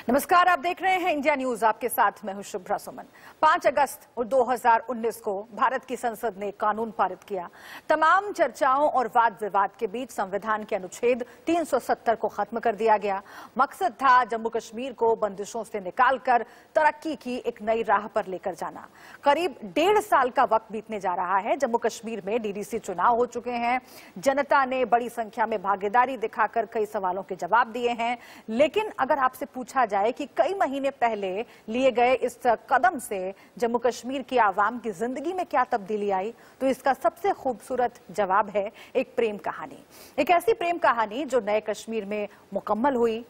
नमस्कार, आप देख रहे हैं इंडिया न्यूज। आपके साथ मैं हूं शुभ्रा सुमन। 5 अगस्त और 2019 को भारत की संसद ने कानून पारित किया। तमाम चर्चाओं और वाद विवाद के बीच संविधान के अनुच्छेद 370 को खत्म कर दिया गया। मकसद था जम्मू कश्मीर को बंदिशों से निकालकर तरक्की की एक नई राह पर लेकर जाना। करीब 1.5 साल का वक्त बीतने जा रहा है। जम्मू कश्मीर में डीडीसी चुनाव हो चुके हैं। जनता ने बड़ी संख्या में भागीदारी दिखाकर कई सवालों के जवाब दिए हैं। लेकिन अगर आपसे पूछा जाए कि कई महीने पहले लिए गए इस कदम से जम्मू कश्मीर की आवाम की जिंदगी में क्या तब्दीली आई, तो इसका सबसे खूबसूरत जवाब है एक प्रेम कहानी। एक ऐसी प्रेम कहानी जो नए कश्मीर में मुकम्मल हुई।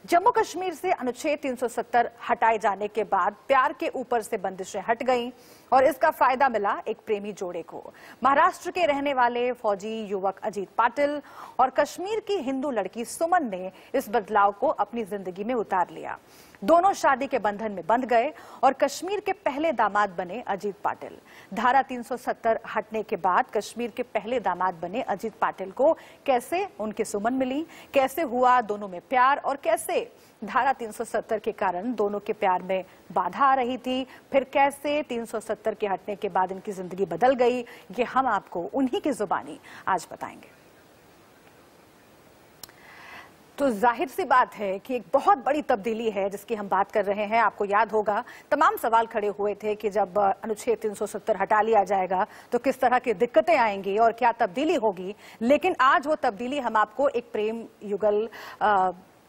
जम्मू कश्मीर से अनुच्छेद 370 हटाए जाने के बाद प्यार के ऊपर से बंदिशें हट गईं और इसका फायदा मिला एक प्रेमी जोड़े को। महाराष्ट्र के रहने वाले फौजी युवक अजीत पाटिल और कश्मीर की हिंदू लड़की सुमन ने इस बदलाव को अपनी जिंदगी में उतार लिया। दोनों शादी के बंधन में बंध गए और कश्मीर के पहले दामाद बने अजीत पाटिल। धारा 370 हटने के बाद कश्मीर के पहले दामाद बने अजीत पाटिल को कैसे उनकी सुमन मिली, कैसे हुआ दोनों में प्यार और कैसे धारा 370 के कारण दोनों के प्यार में बाधा आ रही थी, फिर कैसे 370 के हटने के बाद इनकी जिंदगी बदल गई, ये हम आपको उन्हीं की जुबानी आज बताएंगे। तो जाहिर सी बात है कि एक बहुत बड़ी तब्दीली है जिसकी हम बात कर रहे हैं। आपको याद होगा तमाम सवाल खड़े हुए थे कि जब अनुच्छेद 370 हटा लिया जाएगा तो किस तरह की दिक्कतें आएंगी और क्या तब्दीली होगी। लेकिन आज वो तब्दीली हम आपको एक प्रेम युगल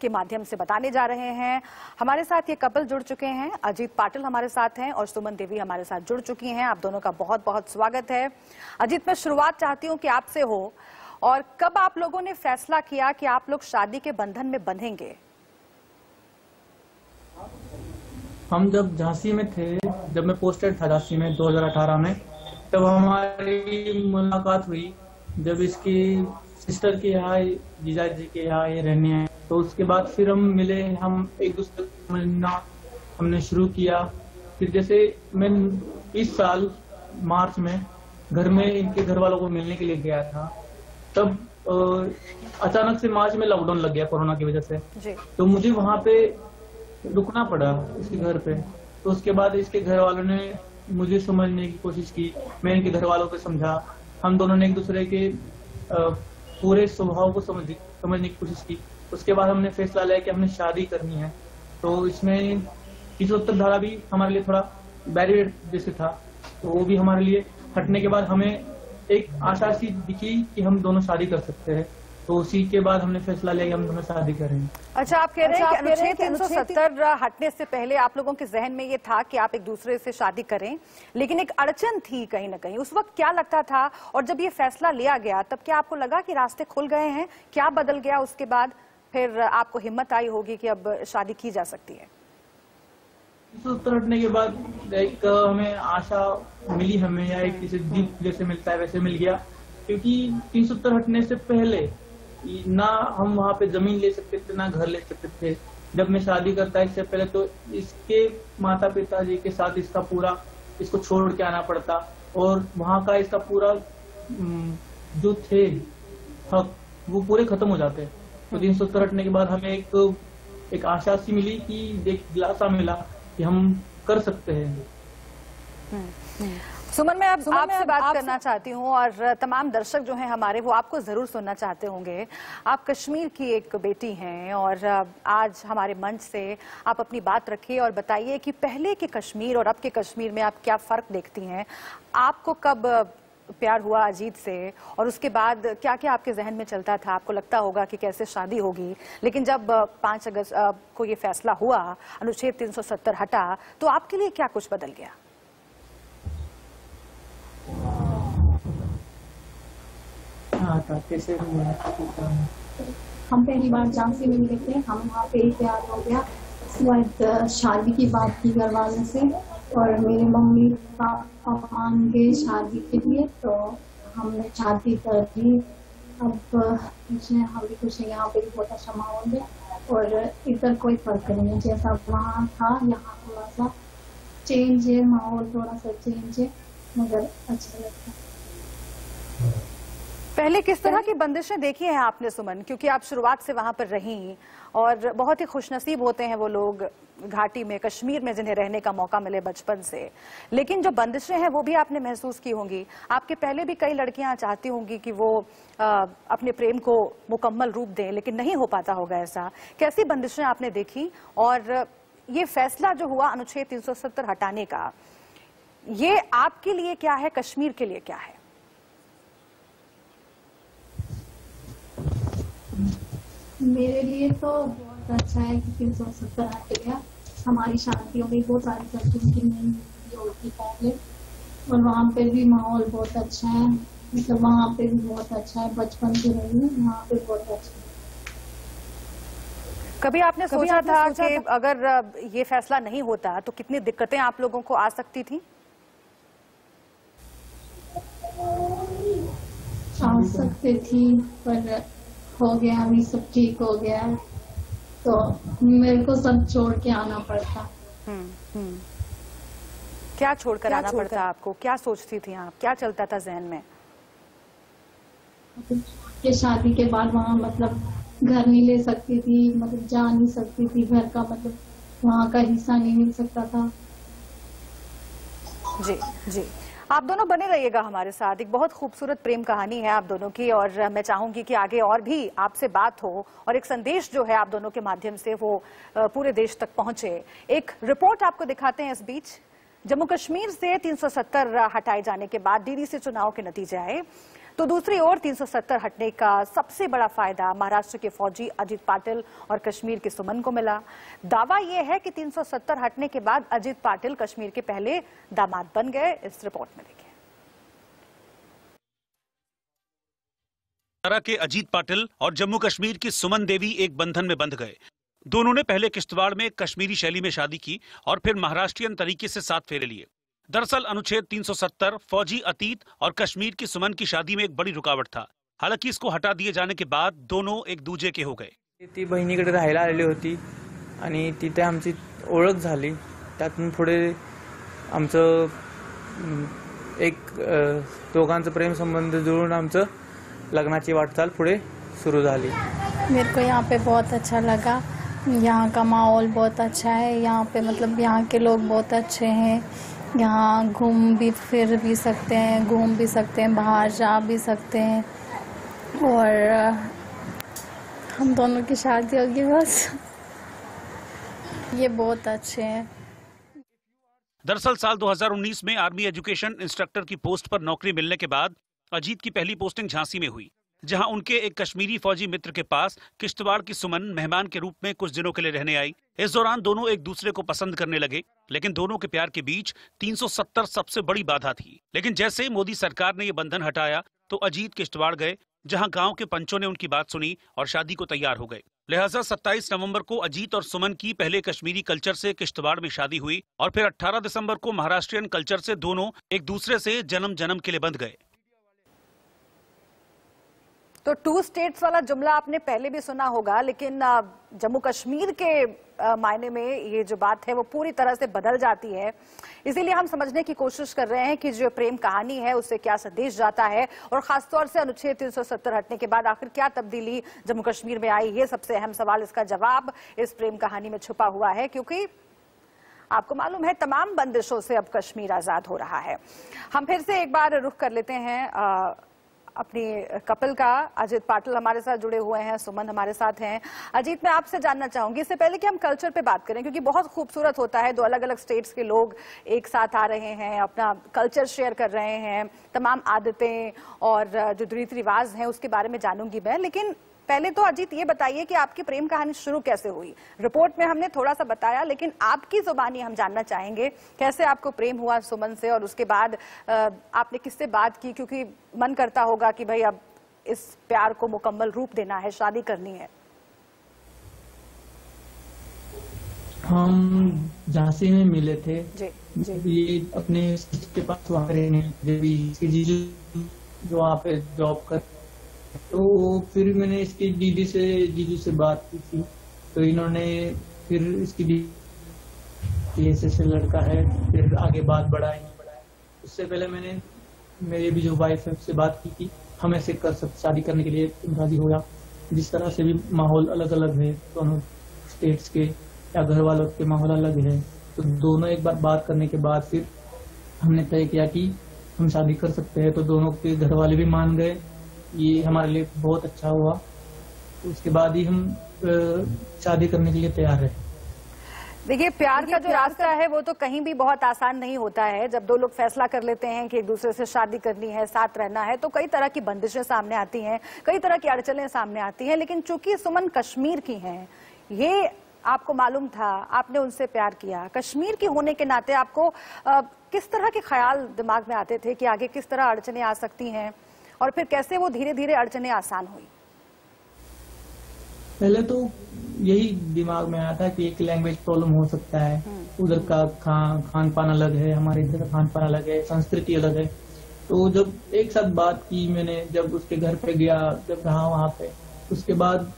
के माध्यम से बताने जा रहे हैं। हमारे साथ ये कपल जुड़ चुके हैं। अजीत पाटिल हमारे साथ हैं और सुमन देवी हमारे साथ जुड़ चुकी हैं। आप दोनों का बहुत बहुत स्वागत है। अजीत, मैं शुरुआत चाहती हूँ कि आपसे हो, और कब आप लोगों ने फैसला किया कि आप लोग शादी के बंधन में बंधेंगे? हम जब झांसी में थे, जब मैं पोस्टेड था झांसी में 2018 में, तब हमारी मुलाकात हुई जब इसकी सिस्टर के यहाँ, जीजा जी के यहाँ ये रहने आए। तो उसके बाद फिर हम मिले, हम एक दूसरे को मिलना हमने शुरू किया। फिर जैसे मैं इस साल मार्च में घर में इनके घर वालों को मिलने के लिए गया था, तब अचानक से मार्च में लॉकडाउन लग गया कोरोना की वजह से जी। तो मुझे वहां पे रुकना पड़ा इसके घर पे। तो उसके बाद इसके घर वालों ने मुझे समझने की कोशिश की, मैं इनके घर वालों को समझा। हम दोनों ने एक दूसरे के पूरे स्वभाव को समझने की कोशिश की। उसके बाद हमने फैसला लिया कि हमने शादी करनी है। तो इसमें 370 धारा भी हमारे लिए थोड़ा बैरियर जैसे था, तो वो भी हमारे लिए हटने के बाद हमें एक आशा सी दिखी कि हम दोनों शादी कर सकते हैं। तो उसी के बाद हमने फैसला लिया कि हम दोनों शादी करेंगे। अच्छा, आप कह रहे हैं कि अनुच्छेद 370 हटने से पहले आप लोगों के जहन में ये था कि आप एक दूसरे से शादी करें, लेकिन एक अड़चन थी कहीं ना कहीं। उस वक्त क्या लगता था, और जब ये फैसला लिया गया तब क्या आपको लगा कि रास्ते खुल गए हैं? क्या बदल गया उसके बाद? फिर आपको हिम्मत आई होगी कि अब शादी की जा सकती है। 370 हटने के बाद एक हमें आशा मिली, हमें या एक किसी दीप जैसे मिलता है वैसे मिल गया। क्योंकि 370 हटने से पहले ना हम वहाँ पे जमीन ले सकते थे, ना घर ले सकते थे। जब मैं शादी करता इससे पहले तो इसके माता पिता जी के साथ इसको छोड़ के आना पड़ता, और वहाँ का इसका पूरा जो थे हक वो पूरे खत्म हो जाते। तो 370 हटने के बाद हमें एक आशा सी मिली, कि एक दिलासा मिला कि हम कर सकते हैं। सुमन, मैं अब आपसे बात करना चाहती हूँ, और तमाम दर्शक जो हैं हमारे, वो आपको जरूर सुनना चाहते होंगे। आप कश्मीर की एक बेटी हैं और आज हमारे मंच से आप अपनी बात रखिए और बताइए कि पहले के कश्मीर और अब के कश्मीर में आप क्या फर्क देखती हैं। आपको कब प्यार हुआ अजीत से, और उसके बाद क्या क्या आपके जहन में चलता था? आपको लगता होगा कि कैसे शादी होगी, लेकिन जब 5 अगस्त को ये फैसला हुआ, अनुच्छेद 370 हटा, तो आपके लिए क्या कुछ बदल गया? कैसे हम पहली बार झांसी में मिले थे, हम वहाँ पे ही प्यार हो गया। उसके बाद शादी की बात की घर वालों से, और मेरे मम्मी पापा मान गए शादी के लिए, तो हमने शादी कर दी। अब हम भी खुश हैं, यहाँ पे भी बहुत अच्छा माहौल है और इधर कोई फर्क नहीं है। जैसा वहाँ था यहाँ थोड़ा सा चेंज है, माहौल थोड़ा सा चेंज है, मगर अच्छा लगता है। पहले किस तरह की बंदिशें देखी हैं आपने सुमन, क्योंकि आप शुरुआत से वहां पर रहीं और बहुत ही खुशनसीब होते हैं वो लोग घाटी में, कश्मीर में, जिन्हें रहने का मौका मिले बचपन से, लेकिन जो बंदिशें हैं वो भी आपने महसूस की होंगी। आपके पहले भी कई लड़कियां चाहती होंगी कि वो अपने प्रेम को मुकम्मल रूप दें, लेकिन नहीं हो पाता होगा ऐसा। कैसी बंदिशें आपने देखी और ये फैसला जो हुआ अनुच्छेद 370 हटाने का, ये आपके लिए क्या है, कश्मीर के लिए क्या है? मेरे लिए तो बहुत अच्छा है कि 370 हट गया। हमारी शादियों में बहुत सारी लड़कियों की नहीं होती पहले, और वहाँ पे भी माहौल बहुत अच्छा है, मतलब वहाँ पे भी बहुत अच्छा है, बचपन से रही हूँ, वहाँ पे बहुत अच्छा है। कभी आपने सोचा था कि अगर ये फैसला नहीं होता तो कितनी दिक्कतें आप लोगों को आ सकती थी? आ सकते थी, पर हो गया, अभी सब ठीक हो गया, तो मेरे को सब छोड़ के आना पड़ता। क्या छोड़कर आना पड़ता आपको? क्या सोचती थी आप, क्या चलता था जहन में? कि शादी के बाद वहाँ मतलब घर नहीं ले सकती थी, मतलब जा नहीं सकती थी, घर का मतलब वहाँ का हिस्सा नहीं मिल सकता था। जी जी, आप दोनों बने रहिएगा हमारे साथ। एक बहुत खूबसूरत प्रेम कहानी है आप दोनों की, और मैं चाहूंगी कि आगे और भी आपसे बात हो और एक संदेश जो है आप दोनों के माध्यम से वो पूरे देश तक पहुंचे। एक रिपोर्ट आपको दिखाते हैं इस बीच। जम्मू कश्मीर से 370 हटाए जाने के बाद डीडीसी चुनाव के नतीजे आए, तो दूसरी ओर 370 हटने का सबसे बड़ा फायदा महाराष्ट्र के फौजी अजीत पाटिल और कश्मीर के सुमन को मिला। दावा यह है कि 370 हटने के बाद अजीत पाटिल कश्मीर के पहले दामाद बन गए। इस रिपोर्ट में देखिए। हरियाणा के अजीत पाटिल और जम्मू कश्मीर की सुमन देवी एक बंधन में बंध गए। दोनों ने पहले किश्तवाड़ में कश्मीरी शैली में शादी की और फिर महाराष्ट्रियन तरीके से 7 फेरे लिए। दरअसल अनुच्छेद 370 फौजी अतीत और कश्मीर की सुमन की शादी में एक बड़ी रुकावट था। हालांकि इसको हटा दिए जाने के बाद दोनों एक दूजे के हो गए। ती बहिणीकडे राहायला आलेली होती आणि तिथे आमची ओळख झाली। त्यातून पुढे आमचं एक दोघांचं प्रेम संबंध जुळून आमचं लग्नाची वाटचाल पुढे सुरू झाली। मेरे को यहाँ पे बहुत अच्छा लगा। यहाँ का माहौल बहुत अच्छा है। यहाँ पे मतलब यहाँ के लोग बहुत अच्छे हैं। यहाँ घूम भी फिर भी सकते हैं, घूम भी सकते हैं, बाहर जा भी सकते हैं, और हम दोनों की शादी होगी बस। ये बहुत अच्छे हैं। दरअसल साल 2019 में आर्मी एजुकेशन इंस्ट्रक्टर की पोस्ट पर नौकरी मिलने के बाद अजीत की पहली पोस्टिंग झांसी में हुई, जहां उनके एक कश्मीरी फौजी मित्र के पास किश्तवाड़ की सुमन मेहमान के रूप में कुछ दिनों के लिए रहने आई। इस दौरान दोनों एक दूसरे को पसंद करने लगे, लेकिन दोनों के प्यार के बीच 370 सबसे बड़ी बाधा थी। लेकिन जैसे मोदी सरकार ने ये बंधन हटाया तो अजीत किश्तवाड़ गए, जहां गांव के पंचों ने उनकी बात सुनी और शादी को तैयार हो गए। लिहाजा 27 नवंबर को अजीत और सुमन की पहले कश्मीरी कल्चर से किश्तवाड़ में शादी हुई और फिर 18 दिसंबर को महाराष्ट्रियन कल्चर से दोनों एक दूसरे से जन्म जन्म के लिए बंध गए। तो 2 स्टेट्स वाला जुमला आपने पहले भी सुना होगा, लेकिन जम्मू कश्मीर के मायने में ये जो बात है वो पूरी तरह से बदल जाती है। इसीलिए हम समझने की कोशिश कर रहे हैं कि जो प्रेम कहानी है उससे क्या संदेश जाता है, और खासतौर से अनुच्छेद 370 हटने के बाद आखिर क्या तब्दीली जम्मू कश्मीर में आई। ये सबसे अहम सवाल, इसका जवाब इस प्रेम कहानी में छुपा हुआ है, क्योंकि आपको मालूम है तमाम बंदिशों से अब कश्मीर आजाद हो रहा है। हम फिर से एक बार रुख कर लेते हैं अपनी कपल का। अजीत पाटिल हमारे साथ जुड़े हुए हैं, सुमन हमारे साथ हैं। अजीत, मैं आपसे जानना चाहूंगी, इससे पहले कि हम कल्चर पे बात करें, क्योंकि बहुत खूबसूरत होता है, 2 अलग अलग स्टेट्स के लोग एक साथ आ रहे हैं, अपना कल्चर शेयर कर रहे हैं, तमाम आदतें और जो रीति रिवाज हैं उसके बारे में जानूंगी मैं। लेकिन पहले तो अजीत ये बताइए कि आपकी प्रेम कहानी शुरू कैसे हुई। रिपोर्ट में हमने थोड़ा सा बताया, लेकिन आपकी जुबानी हम जानना चाहेंगे, कैसे आपको प्रेम हुआ सुमन से, और उसके बाद आपने किससे बात की, क्योंकि मन करता होगा कि भाई अब इस प्यार को मुकम्मल रूप देना है, शादी करनी है। हम झांसी में मिले थे जी जी। ये अपने के पास वहाँ रहने जीजू जो वहाँ पे जॉब कर, तो फिर मैंने इसकी जीजू से बात की थी, तो इन्होंने फिर इसकी ऐसे लड़का है, फिर आगे बात बढ़ाई। उससे पहले मैंने मेरी भी जो वाइफ है उससे बात की थी। हम ऐसे शादी करने के लिए राजी हो गया। जिस तरह से भी माहौल अलग अलग है, दोनों स्टेट्स के या घर वालों के माहौल अलग है, तो दोनों एक बार बात करने के बाद फिर हमने तय किया कि हम शादी कर सकते हैं। तो दोनों के घर वाले भी मान गए, ये हमारे लिए बहुत अच्छा हुआ। उसके बाद ही हम शादी करने के लिए तैयार है। देखिए, प्यार का जो रास्ता है वो तो कहीं भी बहुत आसान नहीं होता है। जब दो लोग फैसला कर लेते हैं कि एक दूसरे से शादी करनी है, साथ रहना है, तो कई तरह की बंदिशें सामने आती हैं, कई तरह की अड़चनें सामने आती हैं। लेकिन चूंकि सुमन कश्मीर की हैं, ये आपको मालूम था, आपने उनसे प्यार किया, कश्मीर की होने के नाते आपको किस तरह के ख्याल दिमाग में आते थे कि आगे किस तरह अड़चनें आ सकती हैं, और फिर कैसे वो धीरे धीरे अड़चनें आसान हुई? पहले तो यही दिमाग में आया था कि एक लैंग्वेज प्रॉब्लम हो सकता है, उधर का खान पान अलग है, हमारे इधर का खान पान अलग है, संस्कृति अलग है। तो जब एक साथ बात की मैंने, जब उसके घर पे गया, जब रहा वहाँ पे, उसके बाद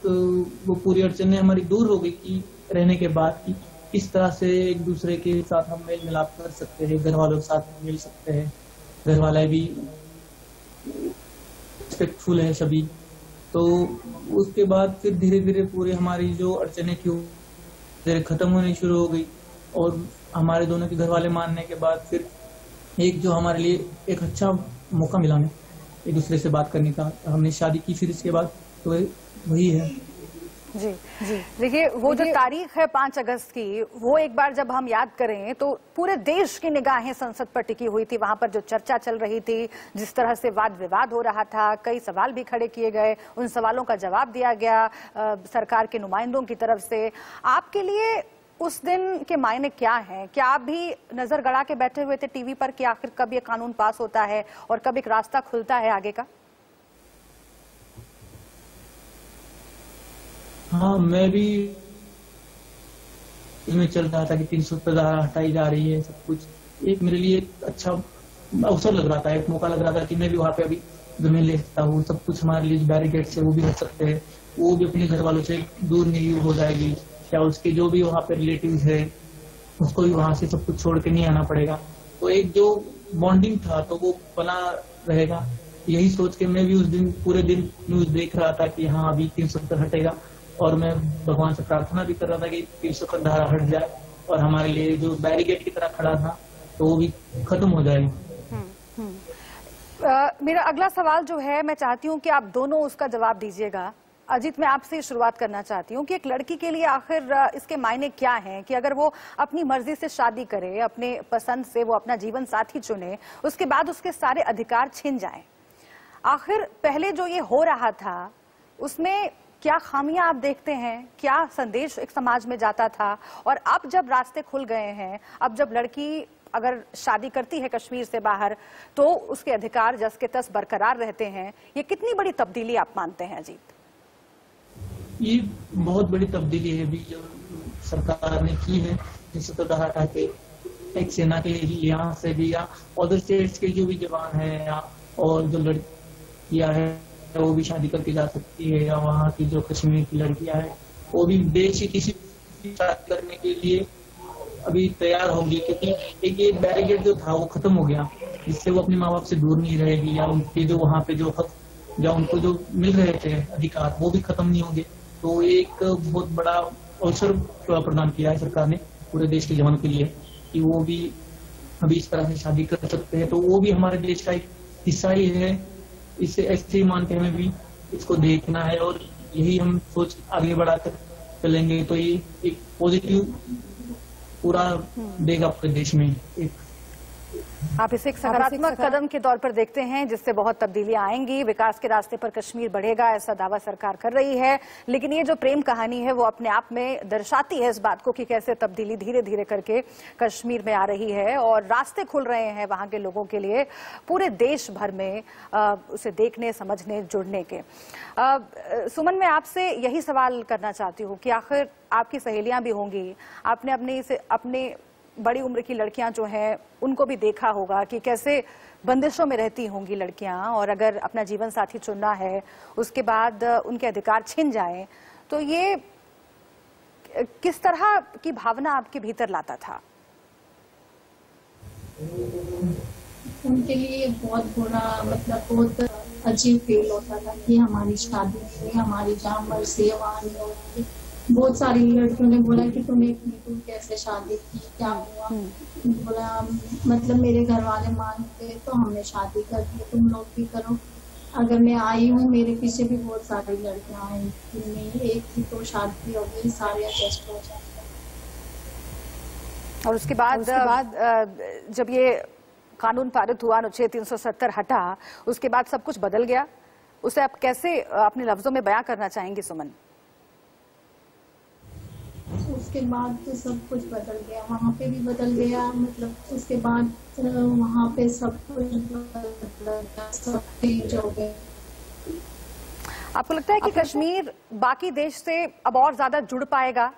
वो पूरी अड़चनें हमारी दूर हो गई कि रहने के बाद कि किस तरह से एक दूसरे के साथ हम मेल मिलाप कर सकते हैं, घर वालों के साथ मिल सकते हैं, घर वाले भी रिस्पेक्टफुल है सभी। तो उसके बाद फिर धीरे धीरे पूरी हमारी जो अड़चनें थी धीरे खत्म होनी शुरू हो गई, और हमारे दोनों के घर वाले मानने के बाद फिर एक जो हमारे लिए एक अच्छा मौका मिला हमें एक दूसरे से बात करने का, हमने शादी की। फिर इसके बाद तो वही है। जी जी, देखिए वो जो तारीख है 5 अगस्त की, वो एक बार जब हम याद करें तो पूरे देश की निगाहें संसद पर टिकी हुई थी। वहां पर जो चर्चा चल रही थी, जिस तरह से वाद विवाद हो रहा था, कई सवाल भी खड़े किए गए, उन सवालों का जवाब दिया गया सरकार के नुमाइंदों की तरफ से। आपके लिए उस दिन के मायने क्या हैं? क्या आप भी नजर गड़ा के बैठे हुए थे टीवी पर कि आखिर कब ये कानून पास होता है और कब एक रास्ता खुलता है आगे का? हाँ, मैं भी इसमें चल रहा था कि 370 धारा हटाई जा रही है, सब कुछ एक मेरे लिए अच्छा अवसर लग रहा था, एक मौका लग रहा था कि मैं भी वहाँ पे अभी जमीन ले सकता हूँ। सब कुछ हमारे लिए बैरिकेड से वो भी हट सकते हैं, वो भी अपने घर वालों से दूर नहीं हो जाएगी, या उसके जो भी वहाँ पे रिलेटिव है उसको भी वहाँ से सब कुछ छोड़ के नहीं आना पड़ेगा। तो एक जो बॉन्डिंग था तो वो बना रहेगा। यही सोच के मैं भी उस दिन पूरे दिन न्यूज देख रहा था कि हाँ अभी 370 हटेगा, और मैं भगवान से प्रार्थना भी कर रहा था कि 370 धारा हट जाए और हमारे लिए जो बैरिकेड की तरह खड़ा था तो वो भी खत्म हो जाएगी। मेरा अगला सवाल जो है, मैं चाहती हूँ कि आप दोनों उसका जवाब दीजिएगा। अजीत, मैं आपसे शुरुआत करना चाहती हूँ कि एक लड़की के लिए आखिर इसके मायने क्या हैं कि अगर वो अपनी मर्जी से शादी करे, अपने पसंद से वो अपना जीवन साथी चुने, उसके बाद उसके सारे अधिकार छिन जाएं। आखिर पहले जो ये हो रहा था उसमें क्या खामियां आप देखते हैं? क्या संदेश एक समाज में जाता था? और अब जब रास्ते खुल गए हैं, अब जब लड़की अगर शादी करती है कश्मीर से बाहर तो उसके अधिकार जस के तस बरकरार रहते हैं, ये कितनी बड़ी तब्दीली आप मानते हैं अजीत? ये बहुत बड़ी तब्दीली है भी जो सरकार ने की है। 370 धारा हटा के एक सेना के यहाँ से भी या अदर स्टेट्स के जो भी जवान है या और जो लड़कियां है वो भी शादी करके जा सकती है, या वहाँ की जो कश्मीर की लड़कियां है वो भी देश की किसी शादी करने के लिए अभी तैयार होंगी, क्योंकि एक ये बैरिकेड जो था वो खत्म हो गया, जिससे वो अपने माँ बाप से दूर नहीं रहेगी, या उनके जो वहाँ पे जो हक या उनको जो मिल रहे थे अधिकार वो भी खत्म नहीं होंगे। तो एक बहुत बड़ा अवसर प्रदान किया है सरकार ने पूरे देश के जवानों के लिए कि वो भी अभी इस तरह से शादी कर सकते हैं। तो वो भी हमारे देश का एक हिस्सा ही है, इसे ऐसे ही मान के हमें भी इसको देखना है और यही हम सोच आगे बढ़ाकर चलेंगे तो ये एक पॉजिटिव पूरा देगा पूरे देश में। आप इसे एक सकारात्मक कदम के तौर पर देखते हैं जिससे बहुत तब्दीलियां आएंगी, विकास के रास्ते पर कश्मीर बढ़ेगा, ऐसा दावा सरकार कर रही है। लेकिन ये जो प्रेम कहानी है वो अपने आप में दर्शाती है इस बात को कि कैसे तब्दीली धीरे धीरे करके कश्मीर में आ रही है और रास्ते खुल रहे हैं वहां के लोगों के लिए पूरे देश भर में उसे देखने, समझने, जुड़ने के। सुमन, मैं आपसे यही सवाल करना चाहती हूँ कि आखिर आपकी सहेलियां भी होंगी, आपने अपने बड़ी उम्र की लड़कियां जो हैं उनको भी देखा होगा कि कैसे बंदिशों में रहती होंगी लड़कियां, और अगर अपना जीवन साथी चुनना है उसके बाद उनके अधिकार छिन जाएं तो ये किस तरह की भावना आपके भीतर लाता था? उनके लिए बहुत बुरा, मतलब बहुत अजीब फील होता था कि हमारी शादी नहीं हुई, हमारी जहाँ मर्जी है वहाँ नहीं होती। बहुत सारी लड़कियों ने बोला कि तूने इतनी दूर कैसे शादी की, क्या हुआ? बोला मतलब मेरे घर वाले मानते तो हमने शादी कर दी, तुम लोग भी करो। अगर मैं आई हूँ, मेरे पीछे भी बहुत सारी लड़कियां आई थी, एक की तो शादी हो गई, सारे एडजस्ट हो जाते। और उसके बाद जब ये कानून पारित हुआ, अनुच्छेद 370 हटा, उसके बाद सब कुछ बदल गया। उसे आप कैसे अपने लफ्जों में बयां करना चाहेंगे सुमन? उसके बाद तो सब कुछ बदल गया, वहाँ पे भी बदल गया। मतलब उसके बाद वहाँ पे सब कुछ बदल गया, सब चेंज हो गए। आपको लगता है कि कश्मीर बाकी देश से अब और ज्यादा जुड़ पाएगा?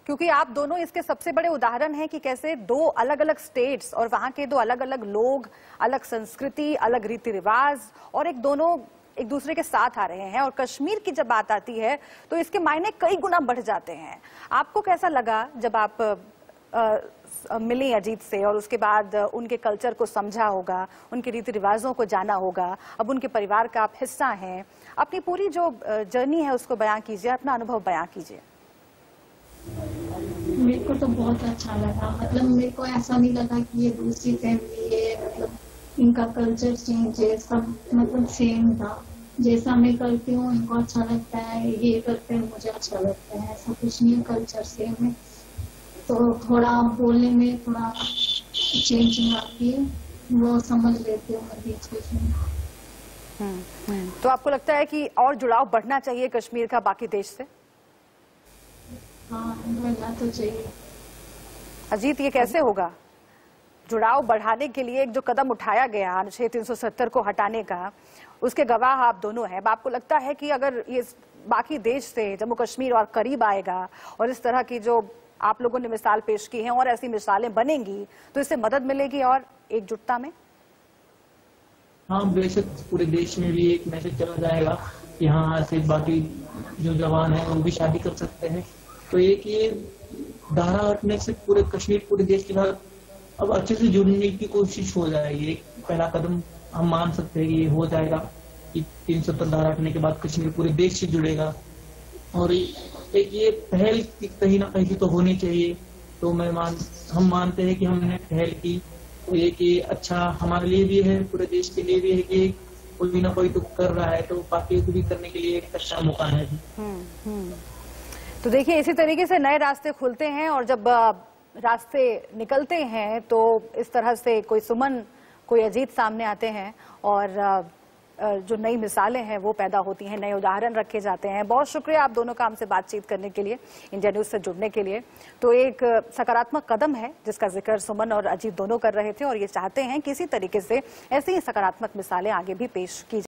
क्योंकि आप दोनों इसके सबसे बड़े उदाहरण हैं कि कैसे दो अलग अलग स्टेट्स और वहां के दो अलग अलग लोग, अलग संस्कृति, अलग रीति रिवाज और दोनों एक दूसरे के साथ आ रहे हैं। और कश्मीर की जब बात आती है तो इसके मायने कई गुना बढ़ जाते हैं। आपको कैसा लगा जब आप मिली अजीत से और उसके बाद उनके कल्चर को समझा होगा, उनके रीति रिवाजों को जाना होगा, अब उनके परिवार का आप हिस्सा हैं? अपनी पूरी जो जर्नी है उसको बयां कीजिए, अपना अनुभव बयां कीजिए। मेरे को तो बहुत अच्छा लगा। मतलब मेरे को ऐसा नहीं लगा कि ये दूसरी फैमिली है, मतलब इनका कल्चर चेंज है, सब मतलब सेम था। जैसा मैं करती हूँ इनको अच्छा लगता है, ये करते हैं मुझे अच्छा लगता है, ऐसा कुछ नहीं है, कल्चर सेम है। तो थोड़ा बोलने में थोड़ा चेंजिंग आती है, वो समझ लेती हूँ मैं बीच बीच में। तो आपको लगता है कि और जुड़ाव बढ़ना चाहिए कश्मीर का बाकी देश से? हाँ, बढ़ना तो चाहिए। अजीत, ये कैसे होगा? जुड़ाव बढ़ाने के लिए एक जो कदम उठाया गया अनुच्छेद 370 को हटाने का, उसके गवाह आप दोनों हैं। आपको लगता है कि अगर ये बाकी देश से जम्मू कश्मीर और करीब आएगा और इस तरह की जो आप लोगों ने मिसाल पेश की है और ऐसी मिसालें बनेंगी तो इससे मदद मिलेगी और एकजुटता में? हाँ, बेशक पूरे देश में भी एक मैसेज चला जाएगा कि हाँ से बाकी जो जवान है वो भी शादी कर सकते हैं। तो एक ये धारा हटने से पूरे कश्मीर, पूरे देश के साथ अब अच्छे से जुड़ने की कोशिश हो जाएगी। एक पहला कदम हम मान सकते हैं कि ये हो जाएगा कि 370 धारा हटने के बाद कश्मीर पूरे देश से जुड़ेगा। और एक ये पहल कहीं ना कहीं तो होनी चाहिए। तो हम मानते हैं कि हमने पहल की, तो एक ये अच्छा हमारे लिए भी है, पूरे देश के लिए भी है कि कोई ना कोई तो कर रहा है, तो बाकी को भी करने के लिए एक अच्छा मौका है। तो देखिए, इसी तरीके से नए रास्ते खुलते हैं और जब रास्ते निकलते हैं तो इस तरह से कोई सुमन, कोई अजीत सामने आते हैं और जो नई मिसालें हैं वो पैदा होती हैं, नए उदाहरण रखे जाते हैं। बहुत शुक्रिया आप दोनों का हमसे बातचीत करने के लिए, इंडिया न्यूज से जुड़ने के लिए। तो एक सकारात्मक कदम है जिसका जिक्र सुमन और अजीत दोनों कर रहे थे और ये चाहते हैं कि इसी तरीके से ऐसी ही सकारात्मक मिसालें आगे भी पेश की